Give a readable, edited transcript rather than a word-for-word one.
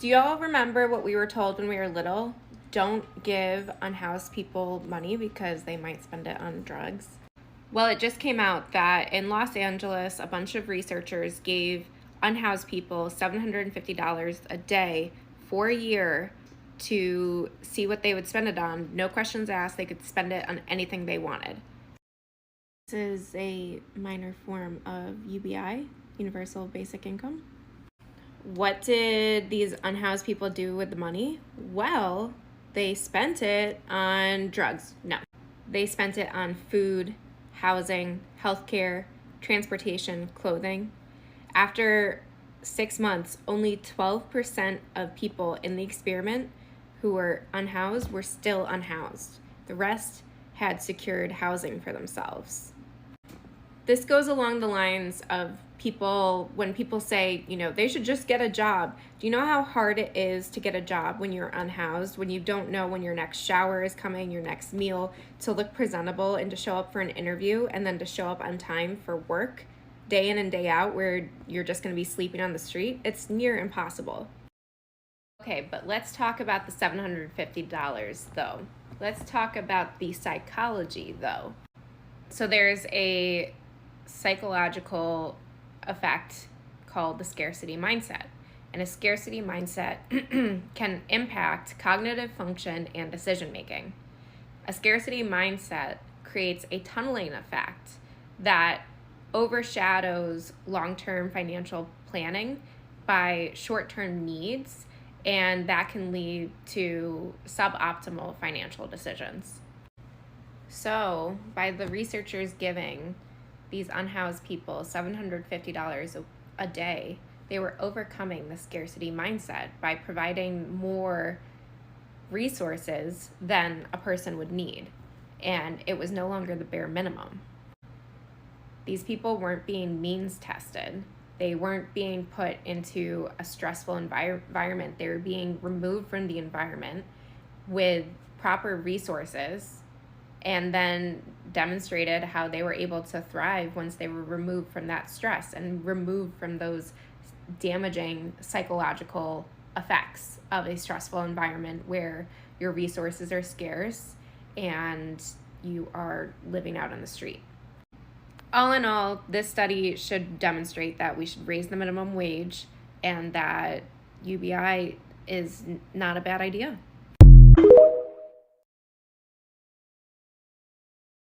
Do y'all remember what we were told when we were little? Don't give unhoused people money because they might spend it on drugs. Well, it just came out that in Los Angeles, a bunch of researchers gave unhoused people $750 a day for a year to see what they would spend it on. No questions asked. They could spend it on anything they wanted. This is a minor form of UBI, Universal Basic Income. What did these unhoused people do with the money? Well, they spent it on drugs. No, they spent it on food, housing, healthcare, transportation, clothing. After 6 months, only 12% of people in the experiment who were unhoused were still unhoused. The rest had secured housing for themselves. This goes along the lines of people, when people say, they should just get a job. Do you know how hard it is to get a job when you're unhoused, when you don't know when your next shower is coming, your next meal, to look presentable and to show up for an interview and then to show up on time for work day in and day out where you're just going to be sleeping on the street? It's near impossible. Okay, but let's talk about the $750 though. Let's talk about the psychology though. So there's a psychological effect called the scarcity mindset. And a scarcity mindset can impact cognitive function and decision making. A scarcity mindset creates a tunneling effect that overshadows long-term financial planning by short-term needs, and that can lead to suboptimal financial decisions. So, by the researchers giving these unhoused people $750 a day, they were overcoming the scarcity mindset by providing more resources than a person would need. And it was no longer the bare minimum. These people weren't being means tested. They weren't being put into a stressful environment. They were being removed from the environment with proper resources and then demonstrated how they were able to thrive once they were removed from that stress and removed from those damaging psychological effects of a stressful environment where your resources are scarce and you are living out on the street. All in all, this study should demonstrate that we should raise the minimum wage and that UBI is not a bad idea.